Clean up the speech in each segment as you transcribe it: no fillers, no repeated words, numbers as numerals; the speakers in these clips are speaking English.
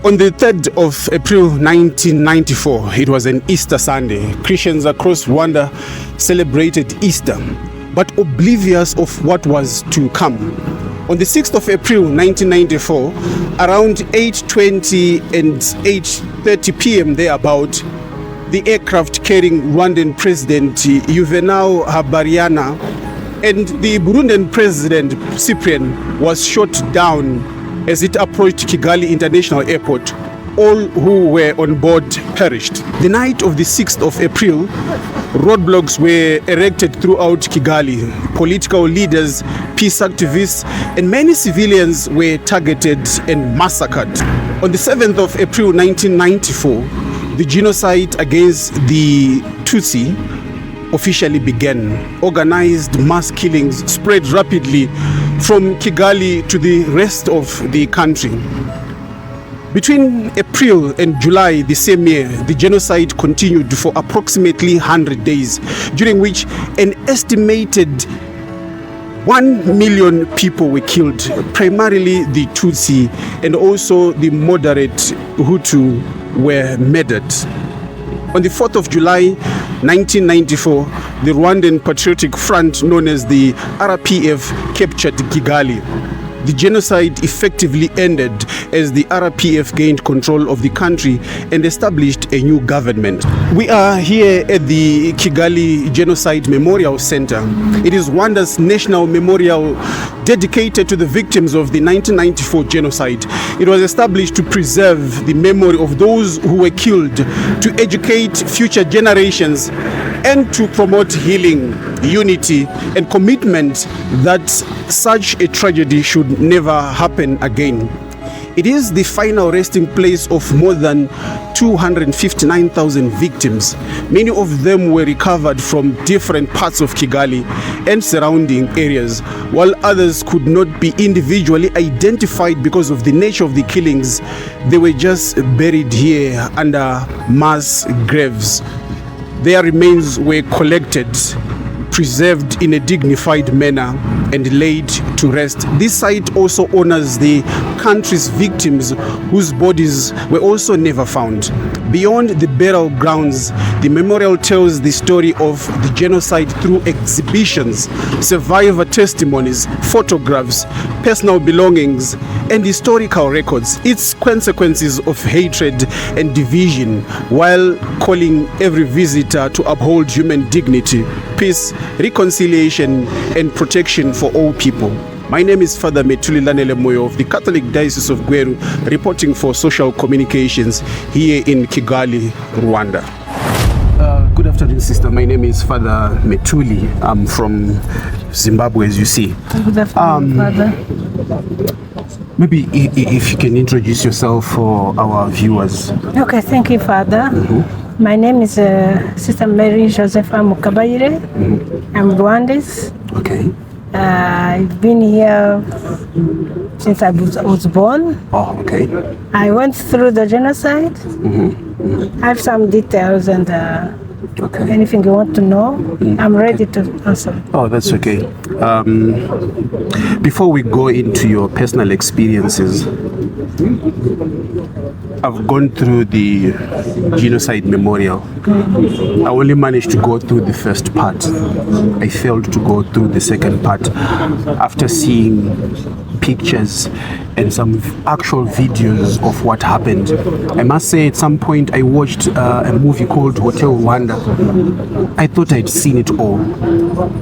On the 3rd of April 1994, it was an Easter Sunday. Christians across Rwanda celebrated Easter, but oblivious of what was to come. On the 6th of April 1994, around 8:20 and 8:30 p.m. thereabout, the aircraft carrying Rwandan President Juvenal Habyarimana and the Burundian President Cyprien was shot down as it approached Kigali International Airport. All who were on board perished. The night of the 6th of April, roadblocks were erected throughout Kigali. Political leaders, peace activists, and many civilians were targeted and massacred. On the 7th of April 1994, the genocide against the Tutsi officially began. Organized mass killings spread rapidly from Kigali to the rest of the country. Between April and July the same year, the genocide continued for approximately 100 days, during which an estimated 1 million people were killed, primarily the Tutsi, and also the moderate Hutu were murdered. On the 4th of July 1994, the Rwandan Patriotic Front, known as the RPF, captured Kigali. The genocide effectively ended as the RPF gained control of the country and established a new government. We are here at the Kigali Genocide Memorial Center. It is Rwanda's national memorial dedicated to the victims of the 1994 genocide. It was established to preserve the memory of those who were killed, to educate future generations, and to promote healing, unity, and commitment that such a tragedy should never happen again. It is the final resting place of more than 259,000 victims. Many of them were recovered from different parts of Kigali and surrounding areas, while others could not be individually identified because of the nature of the killings. They were just buried here under mass graves. Their remains were collected, preserved in a dignified manner, and laid to rest. This site also honors the country's victims whose bodies were also never found. Beyond the burial grounds, the memorial tells the story of the genocide through exhibitions, survivor testimonies, photographs, personal belongings, and historical records. Its consequences of hatred and division, while calling every visitor to uphold human dignity, peace, reconciliation, and protection for all people. My name is Father Metuli Lanelemoyo of the Catholic Diocese of Gweru, reporting for Social Communications here in Kigali, Rwanda. Good afternoon, sister. My name is Father Metuli. I'm from Zimbabwe, as you see. Good afternoon, Father. Maybe if you can introduce yourself for our viewers. Okay, thank you, Father. Mm-hmm. My name is Sister Mary Josepha Mukabayire. Mm-hmm. I'm Rwandese. Okay. I've been here since I was born. Oh, okay. I went through the genocide. Mm-hmm. Mm-hmm. I have some details and okay. Anything you want to know, I'm ready to answer. Oh, that's okay. Before we go into your personal experiences, I've gone through the Genocide Memorial. I only managed to go through the first part. I failed to go through the second part after seeing pictures and some actual videos of what happened. I must say, at some point I watched a movie called Hotel Rwanda. I thought I'd seen it all,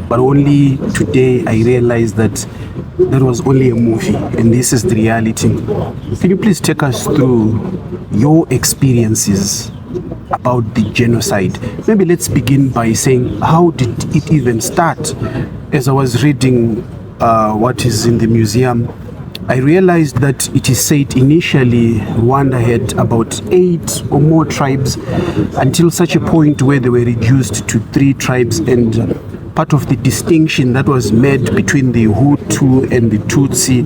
but only today I realized that that was only a movie and this is the reality. Can you please take us through your experiences about the genocide? Maybe let's begin by saying, how did it even start? As I was reading what is in the museum, I realized that it is said initially Rwanda had about 8 or more tribes until such a point where they were reduced to 3 tribes and part of the distinction that was made between the Hutu and the Tutsi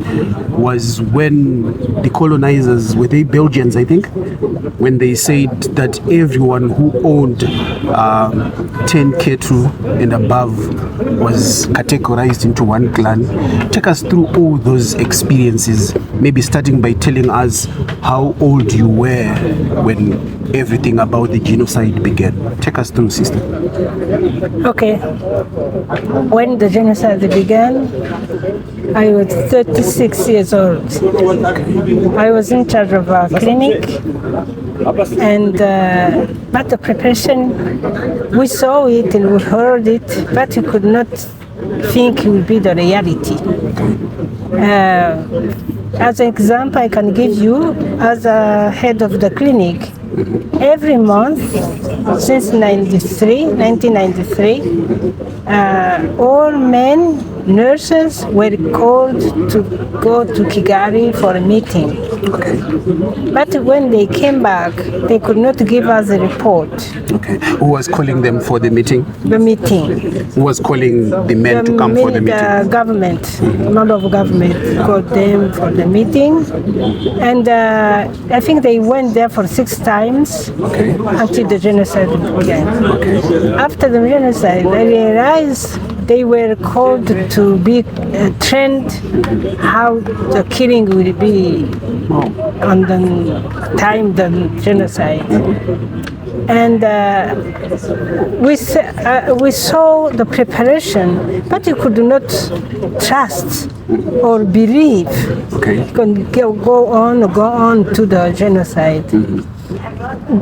was when the colonizers, were they Belgians, I think, when they said that everyone who owned 10 cattle and above was categorized into one clan. Take us through all those experiences, maybe starting by telling us how old you were when everything about the genocide began. Take us through, sister. Okay. When the genocide began, I was 36 years old. I was in charge of a clinic, and but the preparation, we saw it and we heard it, but we could not think it would be the reality. As an example, I can give you, as a head of the clinic, every month since 1993, all men nurses were called to go to Kigali for a meeting. Okay. But when they came back, they could not give us a report. Okay. Who was calling them for the meeting? The meeting. Who was calling the men to come for the meeting? The government, member of government called them for the meeting. And I think they went there for 6 times until the genocide began. Okay. After the genocide, I realized they were called to be trained how the killing will be on the time the genocide. And we saw the preparation, but you could not trust or believe. Okay. You can go on to the genocide.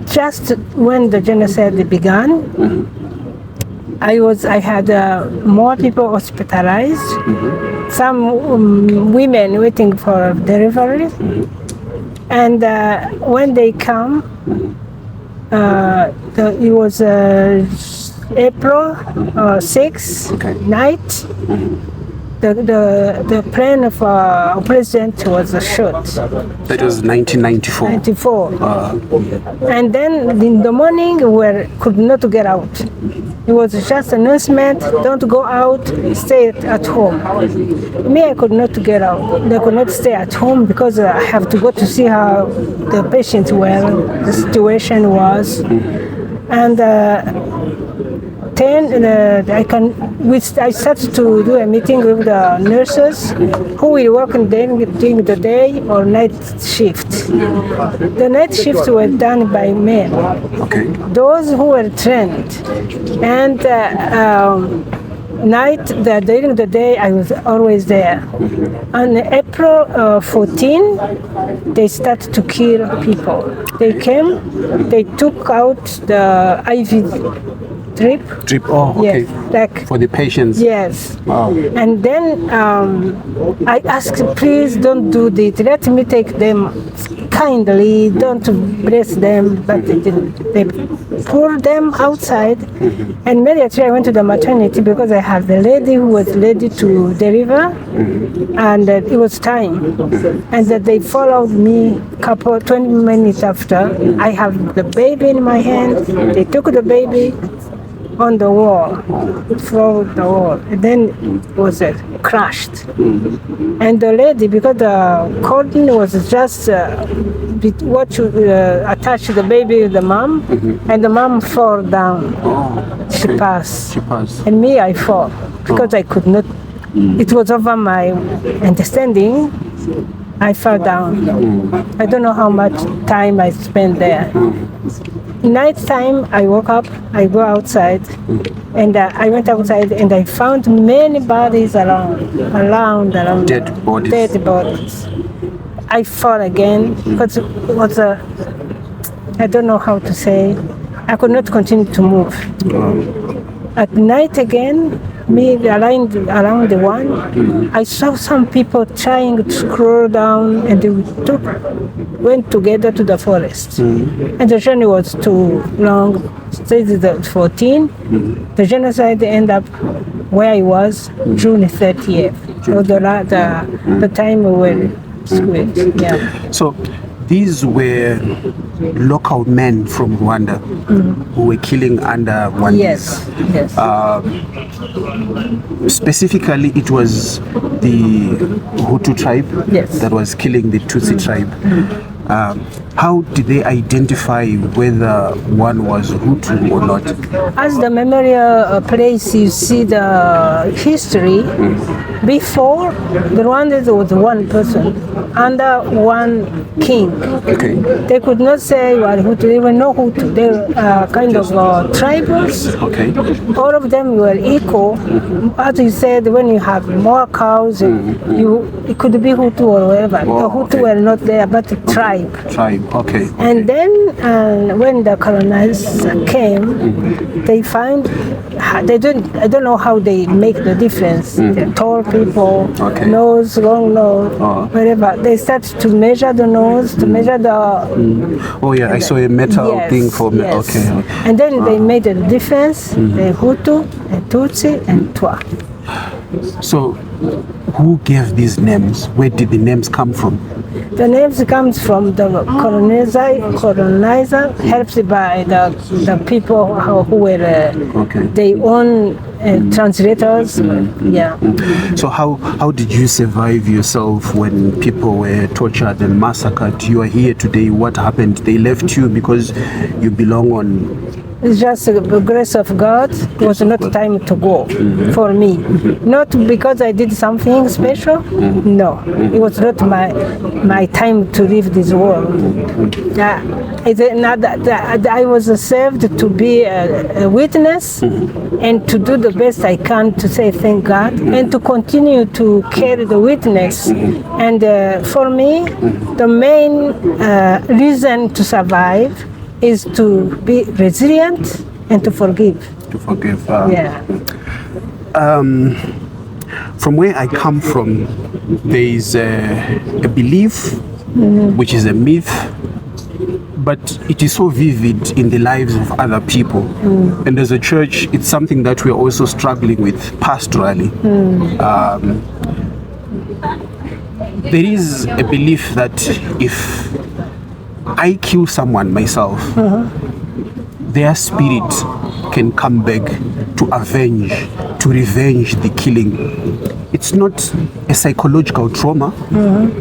Just when the genocide began, I had more people hospitalized, some women waiting for delivery, and when they come, it was April 6th night. The plane of president was shot. That was 1994. 94. And then in the morning we could not get out. It was just an announcement, don't go out, stay at home. Me, I could not get out. I could not stay at home because I have to go to see how the patients were, the situation was. And then I started to do a meeting with the nurses who will work during the day or night shift. The night shifts were done by men. Okay. Those who were trained. And during the day, I was always there. On April 14, they started to kill people. They came, they took out the IV drip. Oh, okay. Yes, like for the patients. Yes. Wow. And then I asked, please don't do this. Let me take them kindly. Don't bless them. But they didn't. They pulled them outside. And immediately I went to the maternity because I had the lady who was ready to deliver, and it was time. And that they followed me 20 minutes after. I have the baby in my hand. They took the baby on the wall, through the wall, and then it was crushed. And the lady, because the cordon was just what you attach the baby with the mom, and the mom fell down. She passed. And me, I fall because I could not. It was over my understanding. I fell down. I don't know how much time I spent there. Night time, I woke up, I go outside, and I went outside and I found many bodies around. Dead bodies. I fall again because it was I don't know how to say, I could not continue to move. At night again, me around the one, I saw some people trying to scroll down, and they went together to the forest. And the journey was too long. Since the 14, the genocide ended up where I was, June 30th, or the time we were squid. Yeah. So these were local men from Rwanda who were killing under Rwandese. Yes. Specifically, it was the Hutu tribe that was killing the Tutsi tribe. How did they identify whether one was Hutu or not? As the memorial place, you see the history. Before, the Rwandans was one person under one king. Okay. They could not say you are Hutu. They were no Hutu. They were kind of tribals. Okay. All of them were equal. As you said, when you have more cows, it could be Hutu or whatever. The Hutu were not there, but the tribe. Okay. And then when the colonizers came, they find I don't know how they make the difference. The tall people, nose, long nose, whatever. They start to measure the nose, to measure the. Oh yeah, I saw a metal thing for me. Yes. Okay. And then they made a difference: the Hutu, the Tutsi, and Twa. So, who gave these names? Where did the names come from? The names comes from the colonizer helped by the people who were their own translators. Yeah. So how did you survive yourself when people were tortured and massacred? You are here today. What happened? They left you because you belong on. It's just the grace of God. It was not time to go for me. Not because I did something special. No, it was not my time to leave this world. I was saved to be a witness and to do the best I can to say thank God and to continue to carry the witness. And for me, the main reason to survive is to be resilient and to forgive. To forgive. Yeah. From where I come from, there is a belief, which is a myth, but it is so vivid in the lives of other people. And as a church, it's something that we're also struggling with pastorally. There is a belief that if I kill someone myself, their spirit can come back to revenge the killing. It's not a psychological trauma,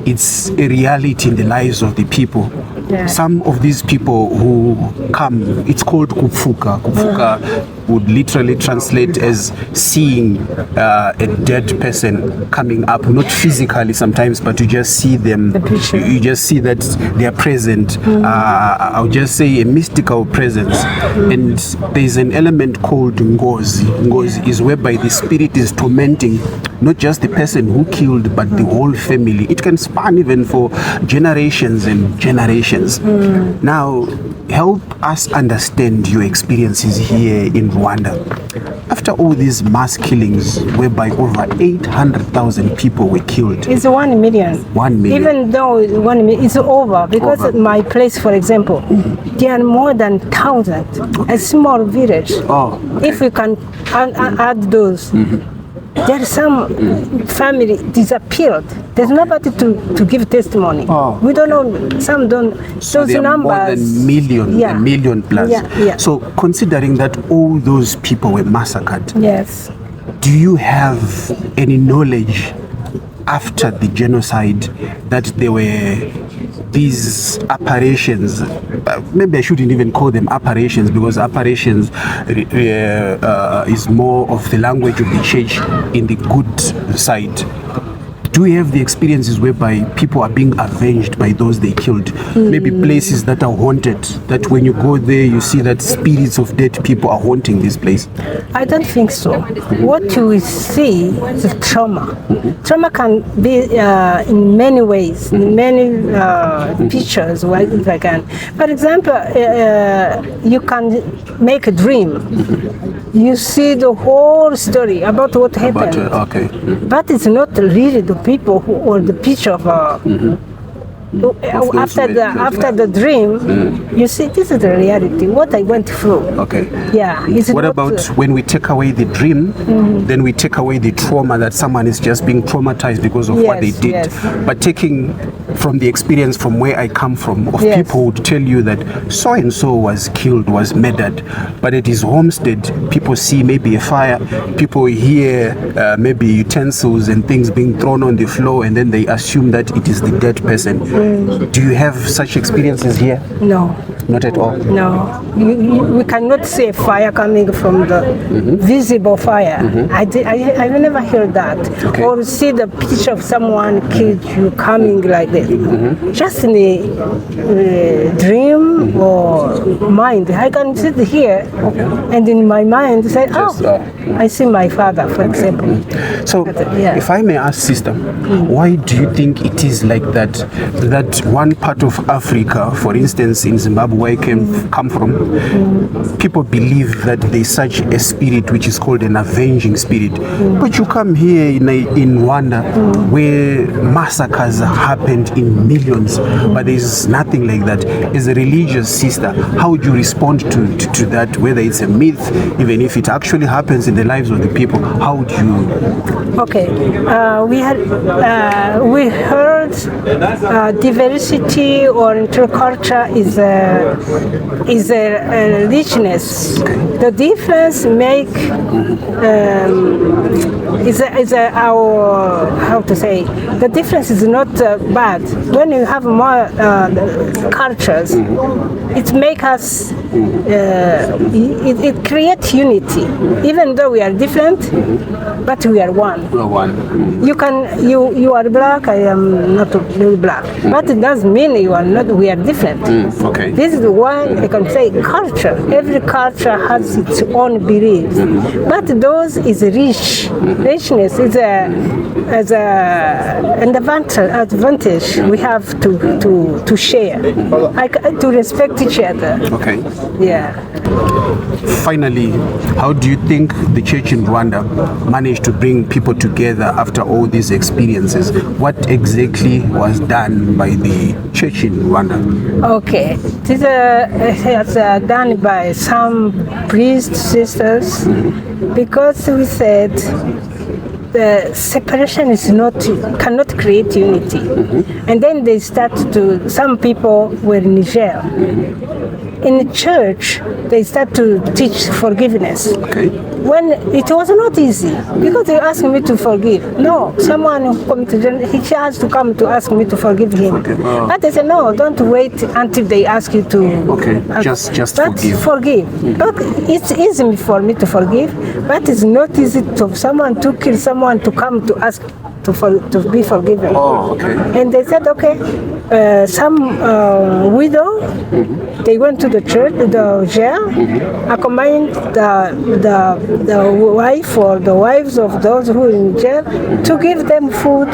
it's a reality in the lives of the people. Yeah. Some of these people who come, it's called kufuka. Kufuka would literally translate as seeing a dead person coming up, not physically sometimes, but you just see them, you just see that they are present. I'll just say a mystical presence. And there's an element called ngozi. Ngozi is whereby the spirit is tormenting not just the person who killed, but the whole family. It can span even for generations and generations. Now, help us understand your experiences here in Rwanda. After all these mass killings, whereby over 800,000 people were killed. It's 1 million. 1 million. Even though 1 million, it's over. Because at my place, for example, there are more than 1,000. A small village. If we can add those. There's some family disappeared. There's nobody to give testimony. We don't know. Some don't. So those there are numbers. more than a million plus. So considering that all those people were massacred, yes. Do you have any knowledge after the genocide that there were these apparitions? Maybe I shouldn't even call them apparitions, because apparitions is more of the language of the church in the good side. Do we have the experiences whereby people are being avenged by those they killed? Maybe places that are haunted, that when you go there you see that spirits of dead people are haunting this place? I don't think so. What you will see is trauma. Trauma can be in many ways, in many pictures, if I can. For example, you can make a dream. You see the whole story about what happened. But it's not really the people who, or the picture of after the dream, you see, this is the reality, what I went through. What about when we take away the dream, then we take away the trauma that someone is just being traumatized because of what they did. But taking from the experience from where I come from, of Yes. people would tell you that so and so was killed, was murdered, but at his homestead, people see maybe a fire, people hear maybe utensils and things being thrown on the floor, and then they assume that it is the dead person. Do you have such experiences here? No. Not at all. No, we cannot see fire coming from the visible fire. I never heard that. Okay. Or see the picture of someone killed you coming like this. Just in a dream or mind. I can sit here and in my mind say, I see my father, for example. So, Yeah. if I may ask, sister, why do you think it is like that? That one part of Africa, for instance, in Zimbabwe, where I come from, people believe that there is such a spirit which is called an avenging spirit. But you come here in Rwanda, where massacres happened in millions, but there is nothing like that. As a religious sister, how would you respond to that? Whether it's a myth, even if it actually happens in the lives of the people, how would you? Okay, we heard diversity or interculture is a richness. The difference make is our, how to say, the difference is not bad. When you have more cultures, it make us it creates unity. Even though we are different, but we are one. You are black, I am not really black, but it doesn't mean you are not. We are different. Okay. This is why I can say culture. Every culture has its own beliefs, but those is rich. Richness is an advantage we have to share, to respect each other. Okay. Yeah. Finally, how do you think the church in Rwanda managed to bring people together after all these experiences? What exactly was done by the church in Rwanda? Okay, this is done by some priests, sisters, because we said the separation cannot create unity. And then they start to, some people were in jail. In the church, they start to teach forgiveness. Okay. When it was not easy, because they asked me to forgive. No, someone who come to jail, he has to come to ask me to forgive him. But they said, no, don't wait until they ask you to. Okay, just forgive. Look, it's easy for me to forgive, but it's not easy to someone to kill someone to come to ask to be forgiven. Oh, okay. And they said, okay, some widow, they went to the church, the jail, accompanied the wife or the wives of those who are in jail to give them food.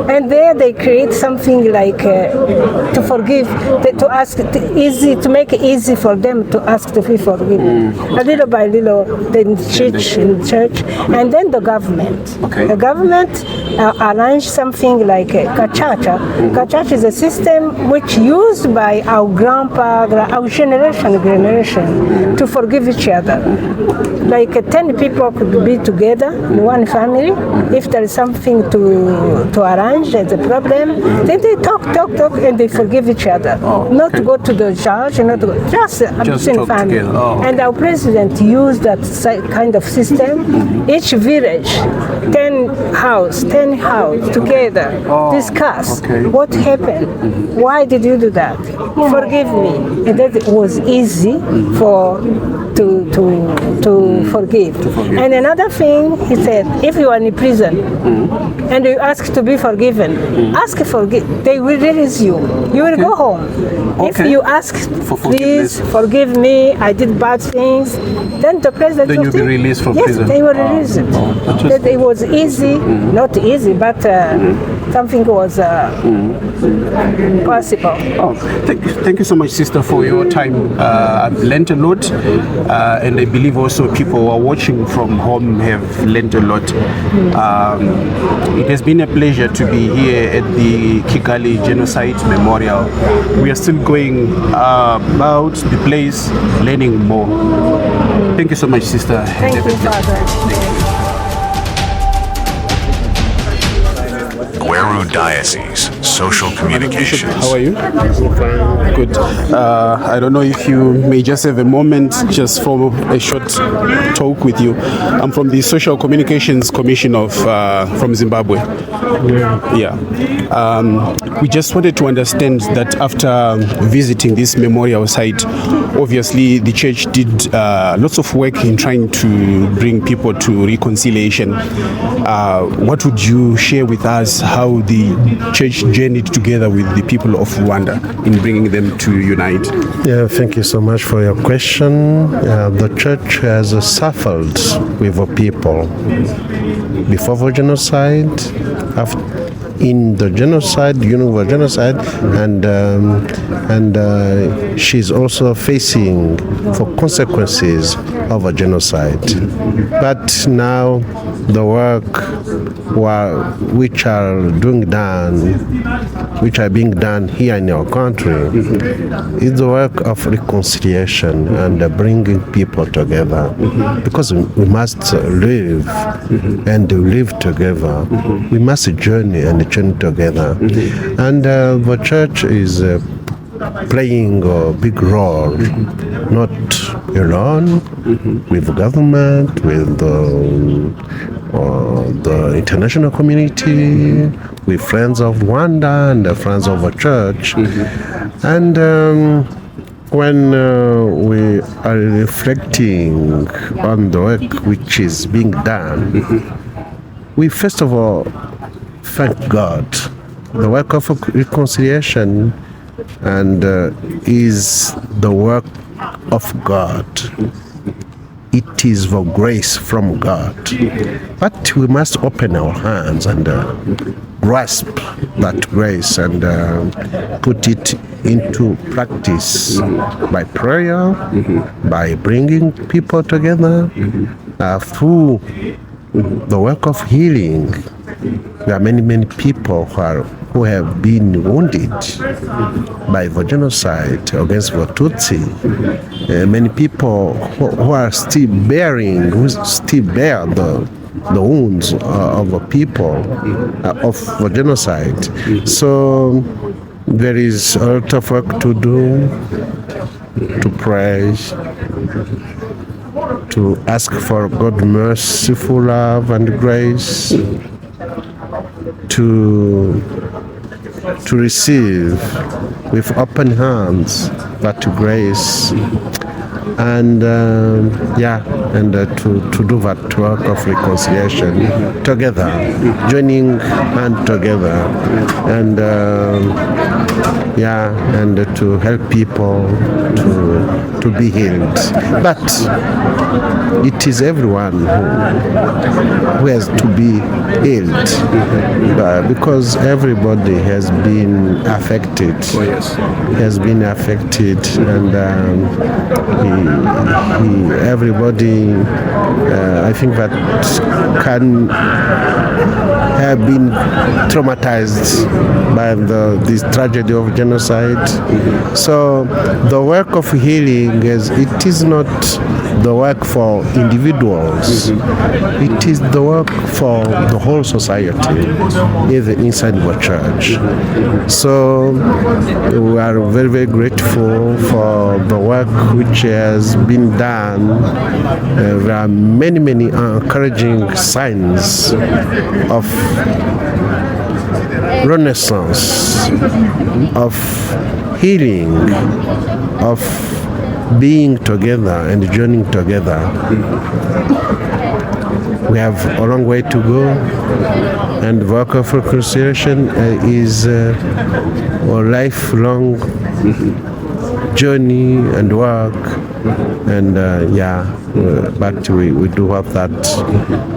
And there they create something like to forgive, to ask, to make it easy for them to ask to be forgiven. A little by little, then church, and then the government. Okay. The government arranged something like Gacaca. Gacaca is a system which used by our grandpa, our generation to forgive each other. Like 10 people could be together in one family. If there is something to arrange as a problem, then they talk, and they forgive each other. Not to go to the judge, not to go, just in family. And our president used that kind of system. Each village, 10 house together, discuss what happened. Why did you do that? Forgive me. And that was easy to forgive. And another thing, he said, if you are in prison and you ask to be forgiven, ask they will release you. You will go home. If you ask, please forgive me, I did bad things, then the president then you'll be released from prison. Yes, they were released. That it was easy, not easy, but something was possible. Thank you so much, sister, for your time. I've learned a lot, and I believe also people who are watching from home have learned a lot. It has been a pleasure to be here at the Kigali Genocide Memorial. We are still going about the place, learning more. Thank you so much, sister. Thank you, Father. Gweru Diocese. social communications. How are you? Good. I don't know if you may just have a moment just for a short talk with you. I'm from the Social Communications Commission of from Zimbabwe. Yeah. We just wanted to understand that after visiting this memorial site, obviously the church did lots of work in trying to bring people to reconciliation. What would you share with us how the church journeyed together with the people of Rwanda in bringing them to unite? Yeah, thank you so much for your question. The church has suffered with the people before the genocide, in the genocide, the genocide, and she's also facing for consequences of a genocide. But now the work which are being done here in our country is the work of reconciliation and bringing people together, because we must live and live together. We must journey and journey together, and the church is playing a big role, not alone, with the government, with the international community, with friends of Rwanda and the friends of the church. And when we are reflecting on the work which is being done, we first of all thank God. The work of reconciliation and is the work of God. It is the grace from God. But we must open our hands and grasp that grace and put it into practice by prayer, by bringing people together through the work of healing. There are many people who have been wounded by the genocide against the Tutsi. Many people who are still bear the wounds of the people of the genocide. So there is a lot of work to do, to pray, to ask for God's merciful love and grace, to receive with open hands that grace, and to do that work of reconciliation together, joining hand together, and to help people to be healed. But it is everyone who has to be healed, because everybody has been affected. Has been affected, and everybody, I think, that can have been traumatized by this tragedy of genocide. So the work of healing it is not the work for individuals. It is the work for the whole society, even inside the church. So we are very, very grateful for the work which has been done. There are many encouraging signs of renaissance, of healing, of being together and journeying together. We have a long way to go, and the work of reconciliation is a lifelong journey and work, and but we do hope that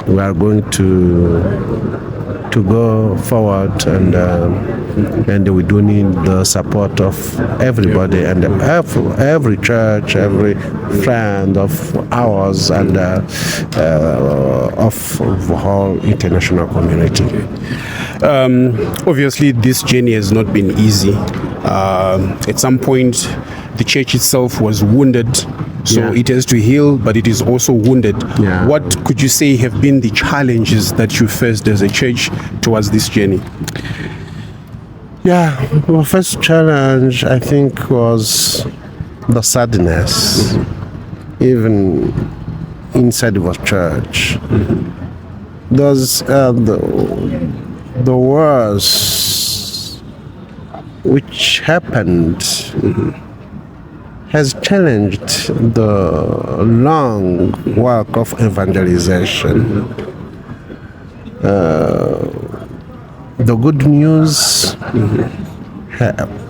we are going to go forward, and we do need the support of everybody, and every church, every friend of ours, and of the whole international community. Obviously, this journey has not been easy. At some point, the church itself was wounded, so it has to heal, but it is also wounded. What could you say have been the challenges that you faced as a church towards this journey? Yeah, the first challenge I think was the sadness, even inside the church. Those the wars which happened has challenged the long work of evangelization. The good news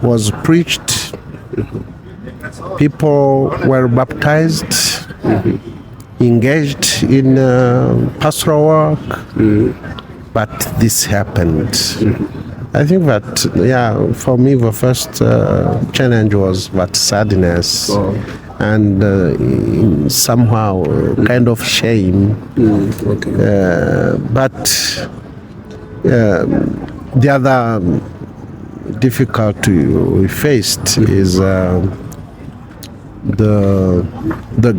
was preached. People were baptized, engaged in pastoral work, but this happened. I think that, for me, the first challenge was that sadness and somehow kind of shame. But the other difficulty we faced is the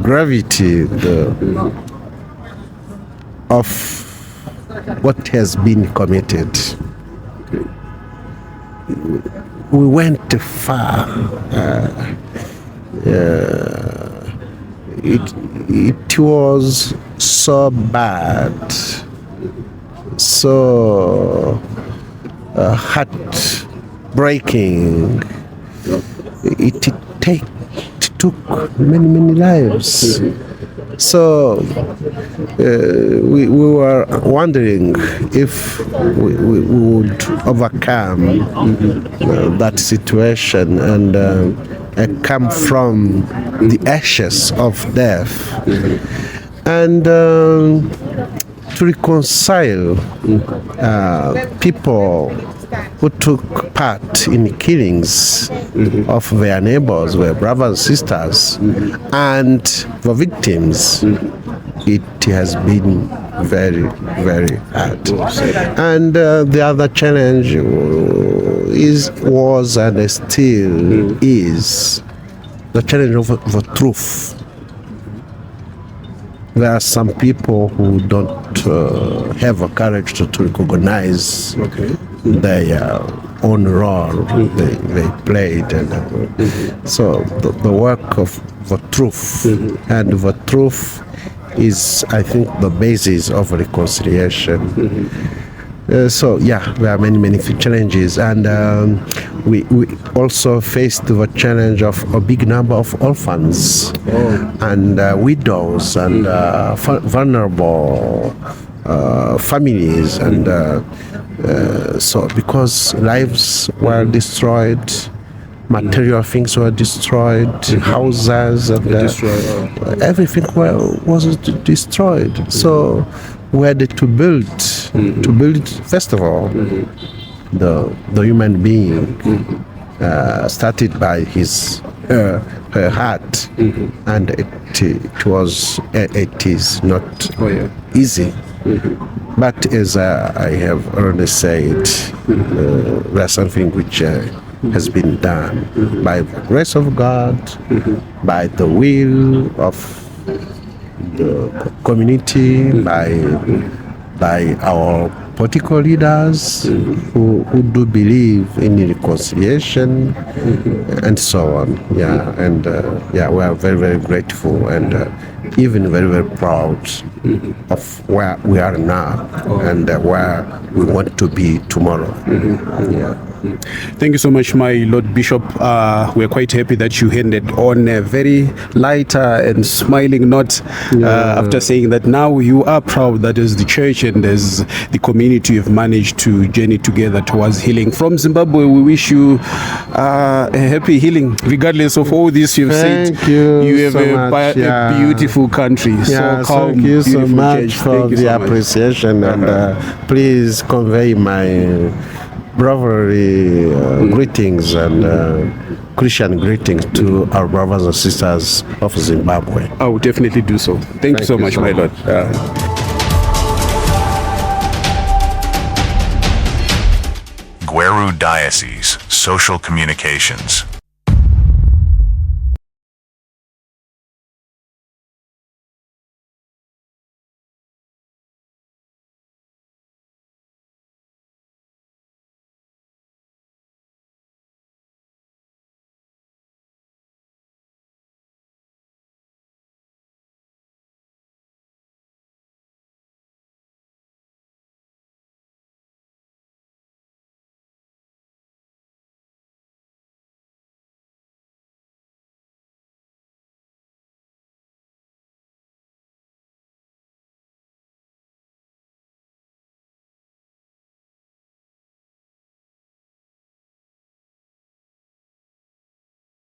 gravity of what has been committed. We went far. It was so bad, so heartbreaking. It took many lives. So we were wondering if we would overcome that situation and come from the ashes of death and to reconcile people who took part in killings of their neighbors, their brothers and sisters, and the victims. It has been very hard. And the other challenge was and still is the challenge of the truth. There are some people who don't have the courage to recognize their own role they played. And so the work of the truth, and the truth is, I think, the basis of reconciliation. So there are many challenges, and we also faced the challenge of a big number of orphans and widows and vulnerable families, and so because lives were destroyed, material things were destroyed, houses and everything was destroyed. So we had to build first of all the human being, started by her heart, and it is not easy. But as I have already said, there's something which has been done by the grace of God, by the will of the community, by our political leaders who do believe in reconciliation, and so on. And we are very grateful, and even very proud of where we are now and where we want to be tomorrow. Thank you so much, my Lord Bishop. We're quite happy that you ended on a very lighter and smiling note, after saying that now you are proud that as the church and as the community have managed to journey together towards healing. From Zimbabwe, we wish you a happy healing, regardless of all this you've said. You have a beautiful country. So calm, thank you so much church. for the appreciation, and please convey my brotherly greetings and Christian greetings to our brothers and sisters of Zimbabwe. I will definitely do so. Thank you so much, my Lord. Gweru Diocese Social Communications.